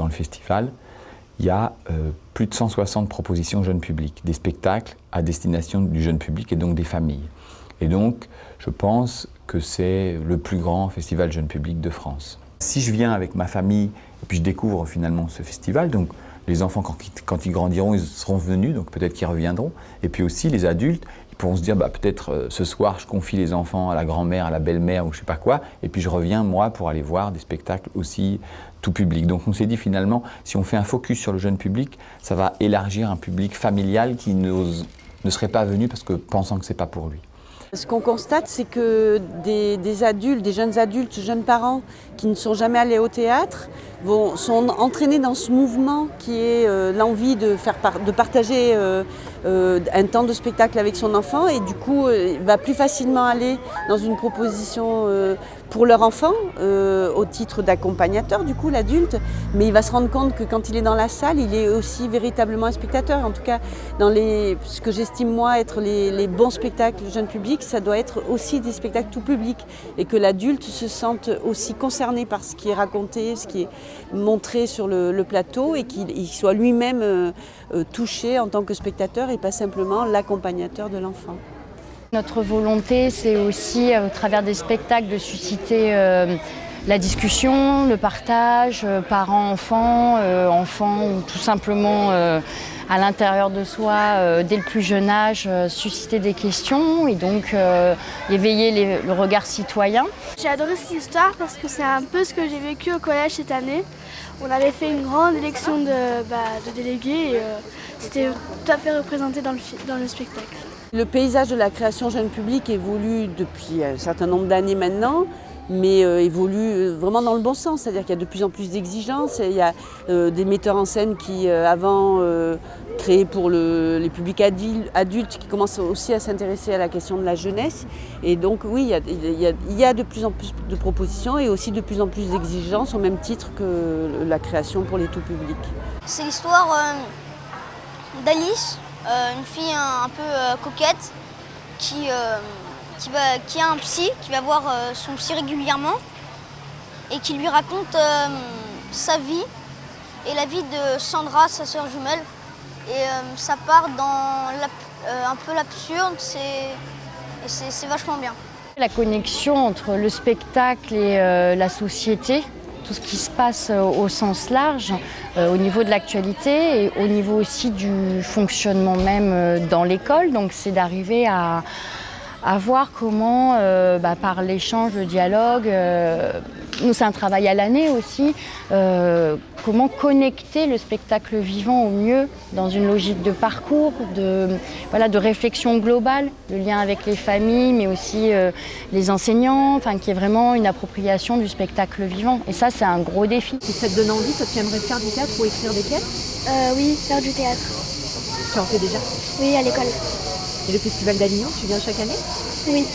le festival, il y a plus de 160 propositions jeunes publics, des spectacles à destination du jeune public et donc des familles. Et donc, je pense que c'est le plus grand festival jeune public de France. Si je viens avec ma famille et puis je découvre finalement ce festival, donc les enfants quand ils grandiront, ils seront venus, donc peut-être qu'ils reviendront. Et puis aussi les adultes, ils pourront se dire peut-être ce soir je confie les enfants à la grand-mère, à la belle-mère ou je sais pas quoi, et puis je reviens moi pour aller voir des spectacles aussi tout public. Donc on s'est dit finalement, si on fait un focus sur le jeune public, ça va élargir un public familial qui ne serait pas venu parce que pensant que c'est pas pour lui. Ce qu'on constate, c'est que des adultes, des jeunes adultes, jeunes parents qui ne sont jamais allés au théâtre sont entraînés dans ce mouvement qui est l'envie de partager un temps de spectacle avec son enfant et du coup va plus facilement aller dans une proposition pour leur enfant au titre d'accompagnateur du coup l'adulte, mais il va se rendre compte que quand il est dans la salle, il est aussi véritablement un spectateur. En tout cas, dans ce que j'estime moi être les bons spectacles jeune public, ça doit être aussi des spectacles tout public et que l'adulte se sente aussi concerné par ce qui est raconté, ce qui est montré sur le plateau et qu'il soit lui-même touché en tant que spectateur et pas simplement l'accompagnateur de l'enfant. Notre volonté, c'est aussi, au travers des spectacles, de susciter la discussion, le partage, parents-enfants, enfants ou tout simplement à l'intérieur de soi, dès le plus jeune âge, susciter des questions et donc éveiller le regard citoyen. J'ai adoré cette histoire parce que c'est un peu ce que j'ai vécu au collège cette année. On avait fait une grande élection de délégués et c'était tout à fait représenté dans le spectacle. Le paysage de la création jeune public évolue depuis un certain nombre d'années maintenant, mais évolue vraiment dans le bon sens, c'est-à-dire qu'il y a de plus en plus d'exigences. Il y a des metteurs en scène qui avant créaient pour les publics adultes qui commencent aussi à s'intéresser à la question de la jeunesse. Et donc oui, il y a de plus en plus de propositions et aussi de plus en plus d'exigences au même titre que la création pour les tout publics. C'est l'histoire d'Alice, une fille un peu coquette qui a un psy, qui va voir son psy régulièrement et qui lui raconte sa vie et la vie de Sandra, sa sœur jumelle. Et ça part dans un peu l'absurde, c'est vachement bien. La connexion entre le spectacle et la société, tout ce qui se passe au sens large, au niveau de l'actualité et au niveau aussi du fonctionnement même dans l'école. Donc c'est d'arriver à voir comment, par l'échange, le dialogue, nous c'est un travail à l'année aussi, comment connecter le spectacle vivant au mieux dans une logique de parcours, de réflexion globale, le lien avec les familles, mais aussi les enseignants, qui est vraiment une appropriation du spectacle vivant. Et ça, c'est un gros défi. Et ça te donne envie, toi, tu aimerais faire du théâtre ou écrire des pièces ? Oui, faire du théâtre. Tu en fais déjà ? Oui, à l'école. Et le Festival d'Avignon, tu viens chaque année ? Oui.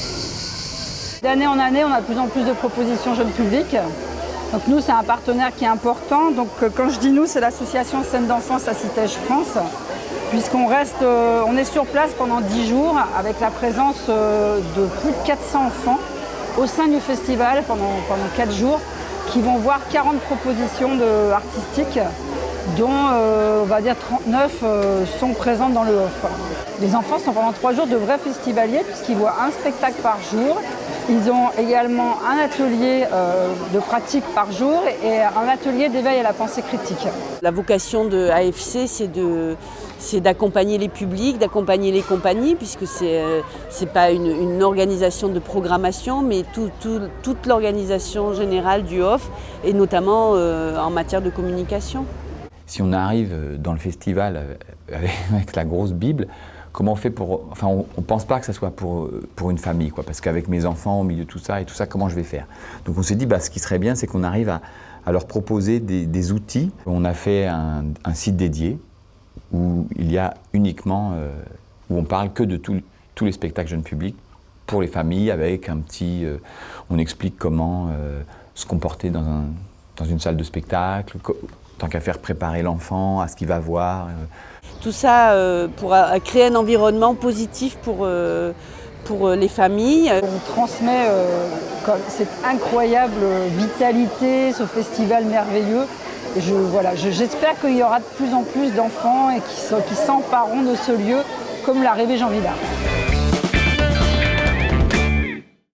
D'année en année, on a de plus en plus de propositions jeunes publics. Donc nous, c'est un partenaire qui est important. Donc quand je dis nous, c'est l'association Scène d'enfance à Citège France, puisqu'on on est sur place pendant 10 jours avec la présence de plus de 400 enfants au sein du festival pendant 4 jours, qui vont voir 40 propositions artistiques, dont on va dire 39 sont présentes dans le off. Les enfants sont pendant 3 jours de vrais festivaliers puisqu'ils voient un spectacle par jour. Ils ont également un atelier de pratique par jour et un atelier d'éveil à la pensée critique. La vocation de AFC, c'est d'accompagner les publics, d'accompagner les compagnies, puisque c'est pas une organisation de programmation, mais toute l'organisation générale du OFF, et notamment en matière de communication. Si on arrive dans le festival avec la grosse Bible, comment on fait pour... Enfin, on ne pense pas que ça soit pour une famille, quoi, parce qu'avec mes enfants, au milieu de tout ça, comment je vais faire? Donc on s'est dit, ce qui serait bien, c'est qu'on arrive à leur proposer des outils. On a fait un site dédié où il y a uniquement... où on parle que de tous les spectacles jeunes publics pour les familles, avec un petit... on explique comment se comporter dans une salle de spectacle, tant qu'à faire préparer l'enfant à ce qu'il va voir. Tout ça pour créer un environnement positif pour les familles. On transmet cette incroyable vitalité, ce festival merveilleux, Et j'espère qu'il y aura de plus en plus d'enfants et qui s'empareront de ce lieu, comme l'a rêvé Jean Vilar.